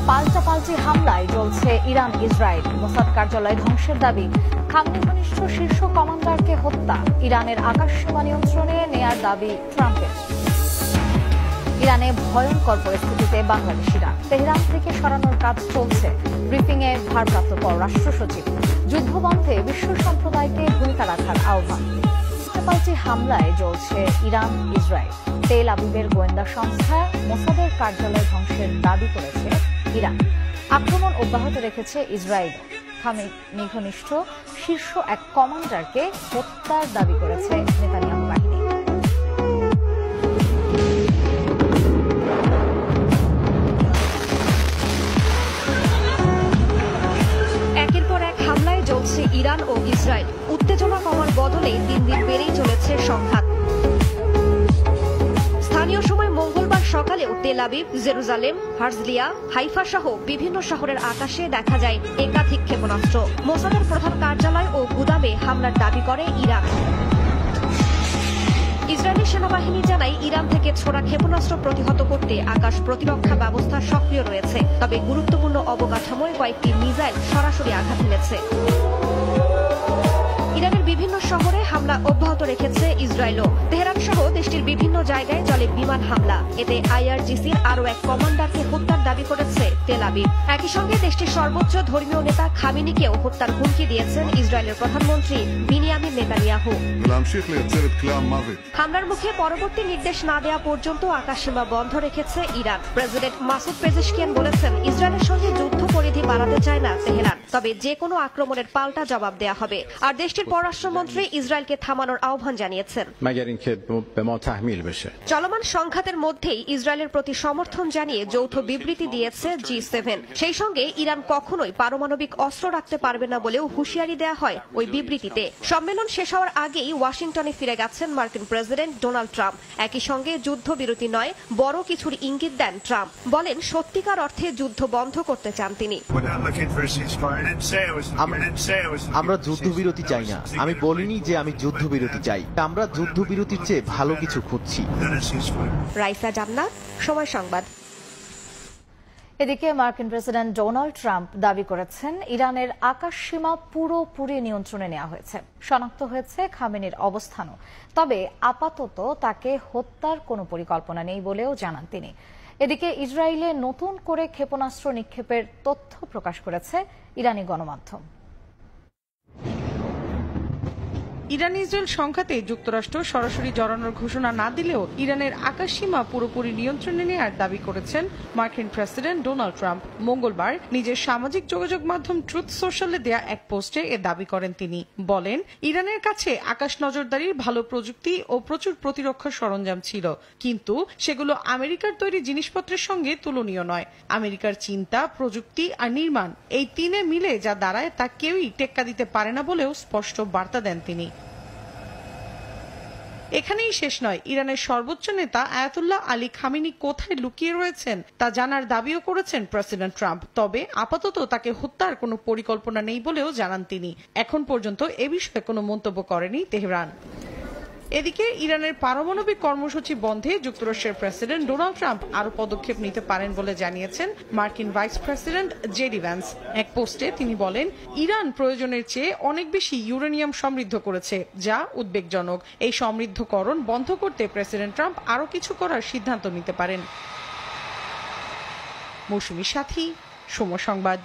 পাল্টাপাল্টি হামলায় জ্বলছে ইরান ইসরায়েল। মোসাদ কার্যালয় ধ্বংসের দাবি, খামেনি ঘনিষ্ঠ শীর্ষ কমান্ডারকে হত্যা। ইরানের আকাশসীমা নিয়ন্ত্রণে নেয়ার দাবি ট্রাম্পের। ইরানে ভয়ঙ্কর পরিস্থিতিতে বাংলাদেশিরা, তেহরান থেকে সরানোর কাজ চলছে। ব্রিফিংয়ে ভারপ্রাপ্ত পররাষ্ট্র সচিব। যুদ্ধবন্ধে বিশ্ব সম্প্রদায়কে ভূমিকা রাখার আহ্বান। পাল্টাপাল্টি হামলায় জ্বলছে ইরান ইসরায়েল। তেল আবিবের গোয়েন্দা সংস্থা মোসাদের কার্যালয় ধ্বংসের দাবি করেছে ইরান। আক্রমণ অব্যাহত রেখেছে ইসরায়েল। খামেনি ঘনিষ্ঠ শীর্ষ এক কমান্ডারকে হত্যার দাবি করেছে নেতানিয়াহু বাহিনী। একের পর এক হামলায় জ্বলছে ইরান ও ইসরায়েল। উত্তেজনা কমার বদলে দিন দিন বেড়েই চলেছে সংঘাত। স্থানীয় সময় মঙ্গলবার সকালেও তেল আবিব, জেরুজালেম, হার্জলিয়া, হাইফা সহ বিভিন্ন শহরের আকাশে দেখা যায় একাধিক ক্ষেপণাস্ত্র। মোসাদের প্রধান কার্যালয় ও গুদামে হামলার দাবি করে ইরান। ইসরায়েলি সেনাবাহিনী জানায়, ইরান থেকে ছোড়া ক্ষেপণাস্ত্র প্রতিহত করতে আকাশ প্রতিরক্ষা ব্যবস্থা সক্রিয় রয়েছে। তবে গুরুত্বপূর্ণ অবকাঠামোয় কয়েকটি মিসাইল সরাসরি আঘাত হেনেছে। ইরানের বিভিন্ন শহরে হামলা অব্যাহত রেখেছে ইসরায়েলও। তেহরান সহ দেশটির বিভিন্ন জায়গায় চলে বিমান হামলা। এতে আইআরজিসির আরও এক কমান্ডারকে হত্যার দাবি করেছে তেল আবিব। একই সঙ্গে দেশটির সর্বোচ্চ ধর্মীয় নেতা খামেনিকেও হত্যার হুমকি দিয়েছেন ইসরায়েলের প্রধানমন্ত্রী বিনিয়ামিন নেতানিয়াহু। হামলার মুখে পরবর্তী নির্দেশ না দেওয়া পর্যন্ত আকাশসীমা বন্ধ রেখেছে ইরান। প্রেসিডেন্ট মাসুদ পেজেশকিয়ান বলেছেন, ইসরায়েলের সঙ্গে যুদ্ধ পরিধি বাড়াতে চায় না তেহরান, তবে যে কোনো আক্রমণের পাল্টা জবাব দেয়া হবে। আর দেশটির পররাষ্ট্রমন্ত্রী ইসরায়েলকে থামানোর আহ্বান জানিয়েছেন। চলমান সংঘাতের মধ্যেই ইসরায়েলের প্রতি সমর্থন জানিয়ে যৌথ বিবৃতি দিয়েছে G7। সেই সঙ্গে ইরান কখনোই পারমাণবিক অস্ত্র রাখতে পারবে না বলেও হুঁশিয়ারি দেয়া হয় ওই বিবৃতিতে। সম্মেলন শেষ হওয়ার আগেই ওয়াশিংটনে ফিরে গেছেন মার্কিন প্রেসিডেন্ট ডোনাল্ড ট্রাম্প। একই সঙ্গে যুদ্ধবিরতি নয়, বড় কিছুর ইঙ্গিত দেন ট্রাম্প। বলেন, সত্যিকার অর্থে যুদ্ধ বন্ধ করতে চান তিনি। আমরা যুদ্ধবিরতি চাই না। আমি বলিনি যে আমি যুদ্ধবিরতি চাই। আমরা যুদ্ধবিরতির চেয়ে ভালো কিছু খুঁজছি। রাইসা জান্নাত, সময় সংবাদ। এদিকে মার্কিন প্রেসিডেন্ট ডোনাল্ড ট্রাম্প দাবি করেছেন, ইরানের আকাশসীমা পুরোপুরি নিয়ন্ত্রণে নেওয়া হয়েছে। শনাক্ত হয়েছে খামেনির অবস্থানও। তবে আপাতত তাকে হত্যার কোনো পরিকল্পনা নেই বলেও জানান তিনি। এদিকে ইসরায়েলে নতুন করে ক্ষেপণাস্ত্র নিক্ষেপের তথ্য প্রকাশ করেছে ইরানি গণমাধ্যম। ইরান ইসরায়েল সংঘাতে যুক্তরাষ্ট্র সরাসরি জড়ানোর ঘোষণা না দিলেও ইরানের আকাশসীমা পুরোপুরি নিয়ন্ত্রণে নেওয়ার দাবি করেছেন মার্কিন প্রেসিডেন্ট ডোনাল্ড ট্রাম্প। মঙ্গলবার নিজের সামাজিক যোগাযোগ মাধ্যম ট্রুথ সোশ্যালে দেয়া এক পোস্টে এ দাবি করেন তিনি। বলেন, ইরানের কাছে আকাশ নজরদারির ভালো প্রযুক্তি ও প্রচুর প্রতিরক্ষা সরঞ্জাম ছিল, কিন্তু সেগুলো আমেরিকার তৈরি জিনিসপত্রের সঙ্গে তুলনীয় নয়। আমেরিকার চিন্তা, প্রযুক্তি আর নির্মাণ, এই তিনে মিলে যা দাঁড়ায় তা কেউই টেক্কা দিতে পারে না বলেও স্পষ্ট বার্তা দেন তিনি। এখানেই শেষ নয়, ইরানের সর্বোচ্চ নেতা আয়াতুল্লাহ আলী খামেনি কোথায় লুকিয়ে রয়েছেন তা জানার দাবিও করেছেন প্রেসিডেন্ট ট্রাম্প। তবে আপাতত তাকে হত্যার কোনো পরিকল্পনা নেই বলেও জানান তিনি। এখন পর্যন্ত এ বিষয়ে কোনো মন্তব্য করেনি তেহরান। এদিকে ইরানের পারমাণবিক কর্মসূচি বন্ধে যুক্তরাষ্ট্রের প্রেসিডেন্ট ডোনাল্ড ট্রাম্প আরো পদক্ষেপ নিতে পারেন বলে জানিয়েছেন মার্কিন ভাইস প্রেসিডেন্ট জেডি ভ্যান্স। এক পোস্টে তিনি বলেন, ইরান প্রয়োজনের চেয়ে অনেক বেশি ইউরেনিয়াম সমৃদ্ধ করেছে, যা উদ্বেগজনক। এই সমৃদ্ধকরণ বন্ধ করতে প্রেসিডেন্ট ট্রাম্প আরো কিছু করার সিদ্ধান্ত নিতে পারেন। মৌসুমী সাথী, সময় সংবাদ।